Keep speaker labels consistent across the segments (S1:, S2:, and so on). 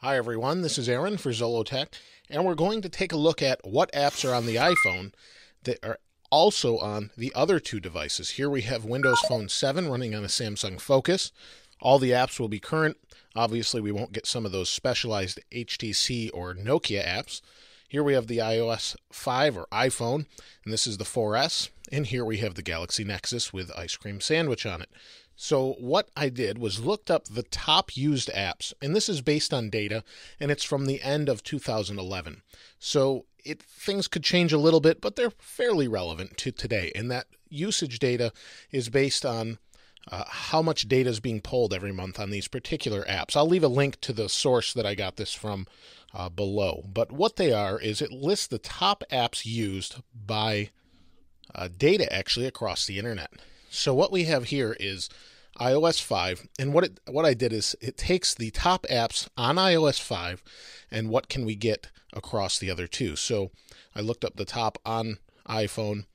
S1: Hi everyone, this is Aaron for Zollotech, and we're going to take a look at what apps are on the iPhone that are also on the other two devices. Here we have Windows Phone 7 running on a Samsung Focus. All the apps will be current. Obviously, we won't get some of those specialized HTC or Nokia apps. Here we have the iOS 5 or iPhone, and this is the 4S. And here we have the Galaxy Nexus with ice cream sandwich on it. So what I did was looked up the top used apps, and this is based on data, and it's from the end of 2011. So things could change a little bit, but they're fairly relevant to today. And that usage data is based on how much data is being pulled every month on these particular apps. I'll leave a link to the source that I got this from below. But what they are is it lists the top apps used by data actually across the internet. So what we have here is iOS 5, and what I did is it takes the top apps on iOS 5 and what can we get across the other two. So I looked up the top on iPhone,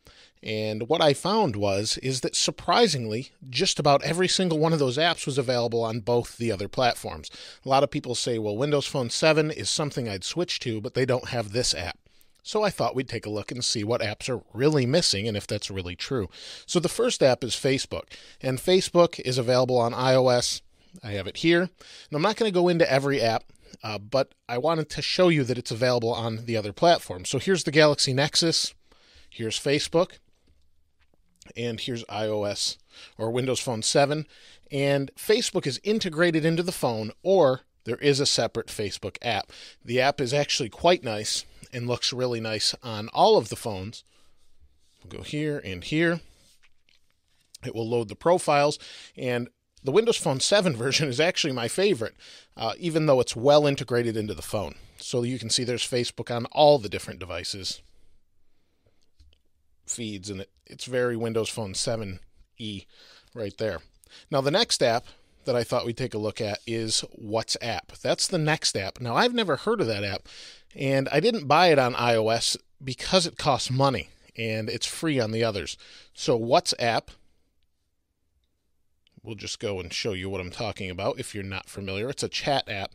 S1: and what I found is that surprisingly, just about every single one of those apps was available on both the other platforms. A lot of people say, well, Windows Phone 7 is something I'd switch to, but they don't have this app. So I thought we'd take a look and see what apps are really missing and if that's really true. So the first app is Facebook, and Facebook is available on iOS. I have it here. And I'm not going to go into every app, but I wanted to show you that it's available on the other platforms. So here's the Galaxy Nexus, here's Facebook, and here's iOS or Windows Phone 7. And Facebook is integrated into the phone, or there is a separate Facebook app. The app is actually quite nice and looks really nice on all of the phones. We'll go here and here. It will load the profiles, and the Windows Phone 7 version is actually my favorite, even though it's well integrated into the phone. So you can see there's Facebook on all the different devices, feeds, and it's very Windows Phone 7E right there. Now the next app that I thought we'd take a look at is WhatsApp. That's the next app. Now I've never heard of that app, and I didn't buy it on iOS because it costs money and it's free on the others. So WhatsApp, we'll just go and show you what I'm talking about if you're not familiar. It's a chat app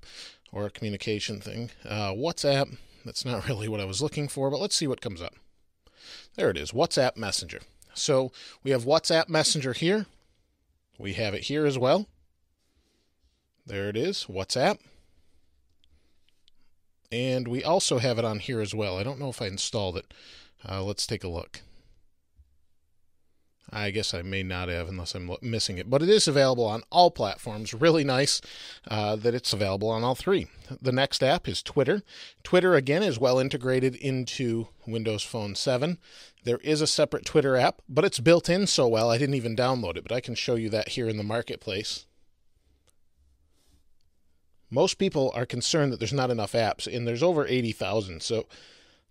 S1: or a communication thing. WhatsApp, that's not really what I was looking for, but let's see what comes up. There it is, WhatsApp Messenger. So we have WhatsApp Messenger here. We have it here as well. There it is, WhatsApp. And we also have it on here as well. I don't know if I installed it. Let's take a look. I guess I may not have unless I'm missing it. But it is available on all platforms. Really nice that it's available on all three. The next app is Twitter. Twitter, again, is well integrated into Windows Phone 7. There is a separate Twitter app, but it's built in so well I didn't even download it. But I can show you that here in the marketplace. Most people are concerned that there's not enough apps, and there's over 80,000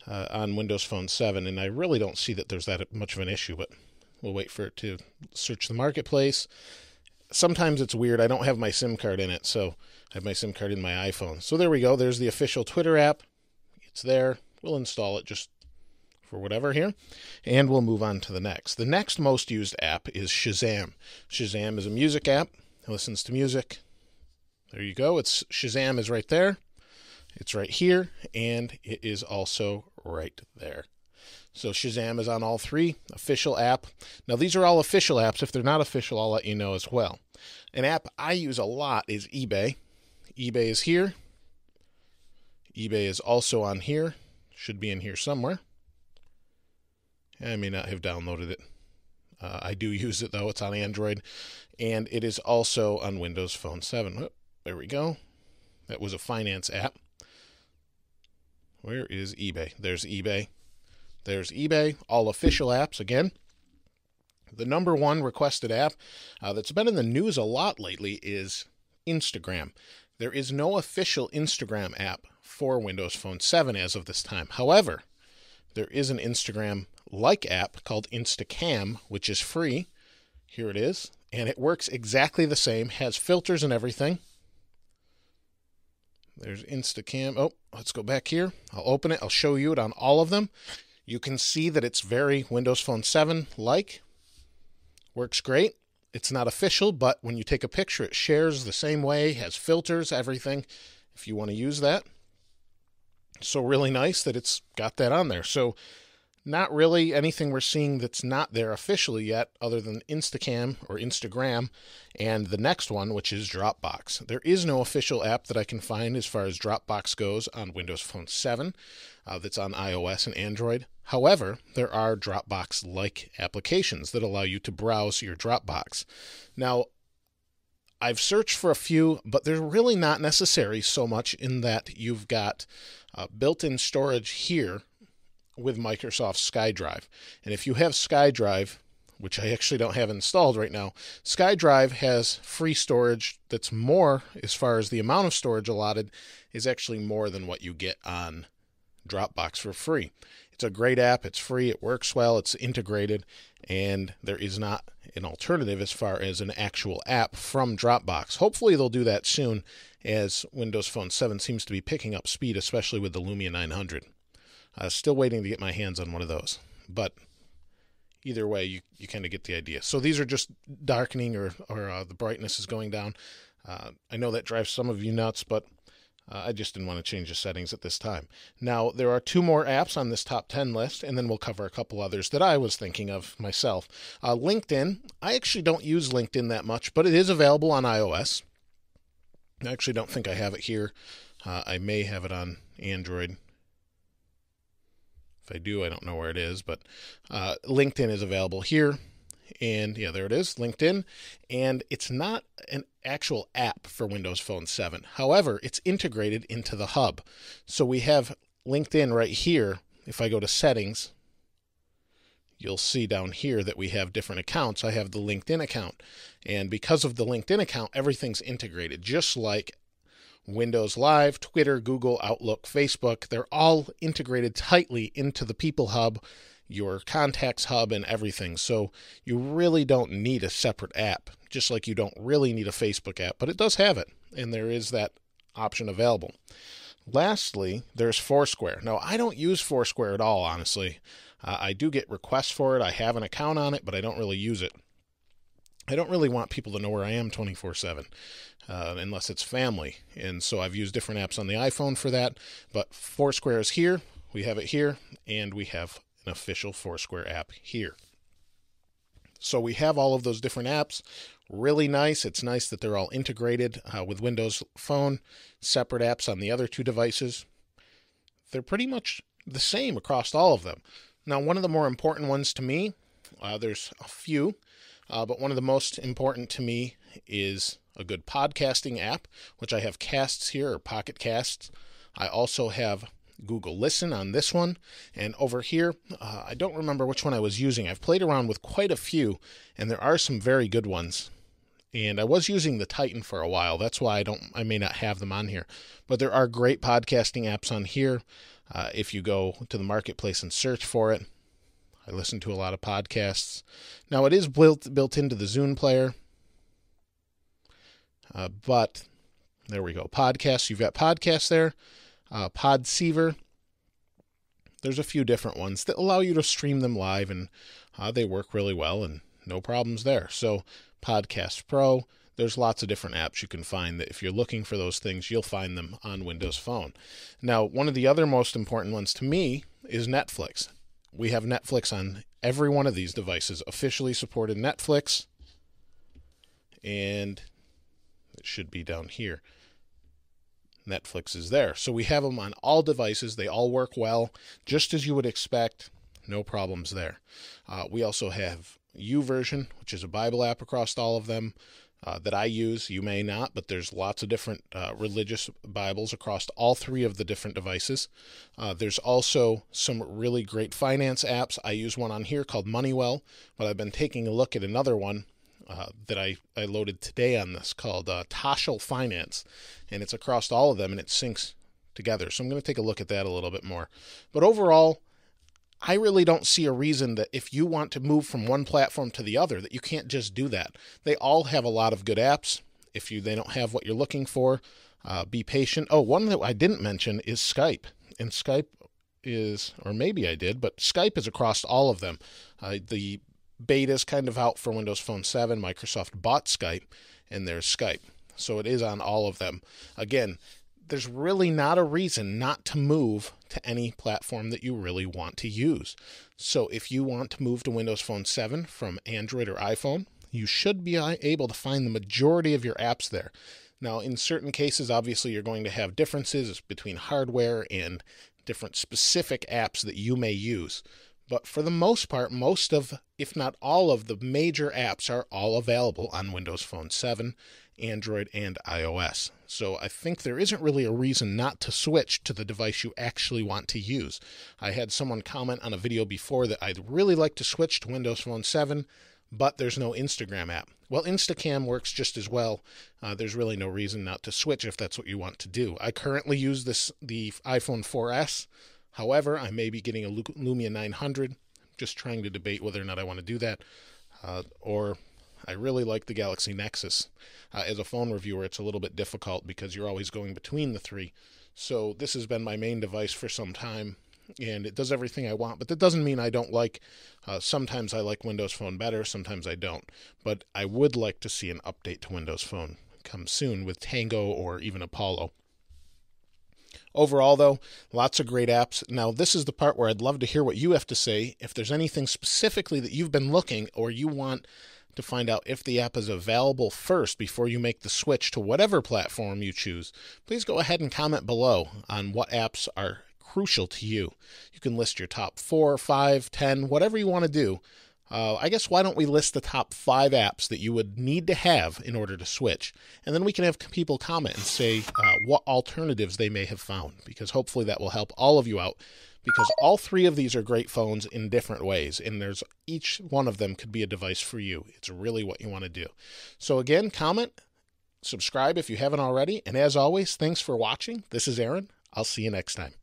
S1: on Windows Phone 7, and I really don't see that there's that much of an issue, but we'll wait for it to search the marketplace. Sometimes it's weird. I don't have my SIM card in it, so I have my SIM card in my iPhone. So there we go. There's the official Twitter app. It's there. We'll install it just for whatever here, and we'll move on to the next. The next most used app is Shazam. Shazam is a music app. It listens to music. There you go. Shazam is right there. It's right here, and it is also right there. So Shazam is on all three. Official app. Now these are all official apps. If they're not official, I'll let you know as well. An app I use a lot is eBay. eBay is here. eBay is also on here. Should be in here somewhere. I may not have downloaded it. I do use it though. It's on Android, and it is also on Windows Phone 7. Oh, there we go. That was a finance app. Where is eBay? There's eBay. There's eBay. All official apps again. The number one requested app that's been in the news a lot lately is Instagram. There is no official Instagram app for Windows Phone 7 as of this time. However, there is an Instagram-like app called Instacam, which is free. Here it is. And it works exactly the same, has filters and everything. There's Instacam. Oh, let's go back here. I'll open it. I'll show you it on all of them. You can see that it's very Windows Phone 7-like. Works great. It's not official, but when you take a picture, it shares the same way, has filters, everything, if you want to use that. So really nice that it's got that on there. So not really anything we're seeing that's not there officially yet, other than Instacam or Instagram and the next one, which is Dropbox. There is no official app that I can find as far as Dropbox goes on Windows Phone 7 that's on iOS and Android. However, there are Dropbox-like applications that allow you to browse your Dropbox. Now, I've searched for a few, but they're really not necessary so much in that you've got built-in storage here with Microsoft SkyDrive. And if you have SkyDrive, which I actually don't have installed right now, SkyDrive has free storage that's more, as far as the amount of storage allotted, is actually more than what you get on Dropbox for free. It's a great app. It's free. It works well. It's integrated. And there is not an alternative as far as an actual app from Dropbox. Hopefully they'll do that soon, as Windows Phone 7 seems to be picking up speed, especially with the Lumia 900. Still waiting to get my hands on one of those. But either way, you kind of get the idea. So these are just darkening or the brightness is going down. I know that drives some of you nuts, but I just didn't want to change the settings at this time. Now, there are 2 more apps on this top 10 list, and then we'll cover a couple others that I was thinking of myself. LinkedIn. I actually don't use LinkedIn that much, but it is available on iOS. I actually don't think I have it here. I may have it on Android. If I do, I don't know where it is, but LinkedIn is available here. And yeah, there it is, LinkedIn. And it's not an actual app for Windows Phone 7. However, it's integrated into the hub. So we have LinkedIn right here. If I go to settings, you'll see down here that we have different accounts. I have the LinkedIn account. And because of the LinkedIn account, everything's integrated, just like Windows Live, Twitter, Google, Outlook, Facebook. They're all integrated tightly into the People Hub, your Contacts Hub, and everything. So you really don't need a separate app, just like you don't really need a Facebook app, but it does have it, and there is that option available. Lastly, there's Foursquare. Now, I don't use Foursquare at all, honestly. I do get requests for it. I have an account on it, but I don't really use it. I don't really want people to know where I am 24/7. Unless it's family. And so I've used different apps on the iPhone for that. But Foursquare is here. We have it here. And we have an official Foursquare app here. So we have all of those different apps. Really nice. It's nice that they're all integrated with Windows Phone. Separate apps on the other 2 devices. They're pretty much the same across all of them. Now, one of the more important ones to me, there's a few, but one of the most important to me is a good podcasting app, which I have Casts here, or Pocket Casts. I also have Google Listen on this one. And over here, I don't remember which one I was using. I've played around with quite a few, and there are some very good ones. And I was using the Titan for a while. That's why I may not have them on here. But there are great podcasting apps on here. If you go to the marketplace and search for it, I listen to a lot of podcasts. Now, it is built into the Zune player. But there we go. Podcasts. You've got podcasts there. Podceiver. There's a few different ones that allow you to stream them live, and they work really well, and no problems there. So Podcast Pro. There's lots of different apps you can find that if you're looking for those things, you'll find them on Windows Phone. Now, one of the other most important ones to me is Netflix. We have Netflix on every one of these devices. Officially supported Netflix. And it should be down here. Netflix is there. So we have them on all devices. They all work well, just as you would expect. No problems there. We also have YouVersion, which is a Bible app across all of them that I use. You may not, but there's lots of different religious Bibles across all 3 of the different devices. There's also some really great finance apps. I use one on here called Moneywell, but I've been taking a look at another one that I loaded today on this called Toshal Finance, and it's across all of them, and it syncs together. So I'm going to take a look at that a little bit more. But overall, I really don't see a reason that if you want to move from one platform to the other, that you can't just do that. They all have a lot of good apps. If they don't have what you're looking for, be patient. Oh, one that I didn't mention is Skype. And Skype is, or maybe I did, but Skype is across all of them. The beta is kind of out for Windows Phone 7. Microsoft bought Skype, and there's Skype. So it is on all of them. Again, there's really not a reason not to move to any platform that you really want to use. So if you want to move to Windows Phone 7 from Android or iPhone, you should be able to find the majority of your apps there. Now, in certain cases, obviously, you're going to have differences between hardware and different specific apps that you may use. But for the most part, most of, if not all of, the major apps are all available on Windows Phone 7, Android, and iOS. So I think there isn't really a reason not to switch to the device you actually want to use. I had someone comment on a video before that I'd really like to switch to Windows Phone 7, but there's no Instagram app. Well, Instacam works just as well. There's really no reason not to switch if that's what you want to do. I currently use the iPhone 4S. However, I may be getting a Lumia 900. Just trying to debate whether or not I want to do that. Or I really like the Galaxy Nexus. As a phone reviewer, it's a little bit difficult because you're always going between the three. So this has been my main device for some time, and it does everything I want. But that doesn't mean I don't like, sometimes I like Windows Phone better, sometimes I don't. But I would like to see an update to Windows Phone come soon with Tango or even Apollo. Overall, though, lots of great apps. Now, this is the part where I'd love to hear what you have to say. If there's anything specifically that you've been looking or you want to find out if the app is available first before you make the switch to whatever platform you choose, please go ahead and comment below on what apps are crucial to you. You can list your top 4, 5, 10, whatever you want to do. I guess why don't we list the top 5 apps that you would need to have in order to switch? And then we can have people comment and say what alternatives they may have found, because hopefully that will help all of you out, because all 3 of these are great phones in different ways, and there's each one of them could be a device for you. It's really what you want to do. So again, comment, subscribe if you haven't already, and as always, thanks for watching. This is Aaron. I'll see you next time.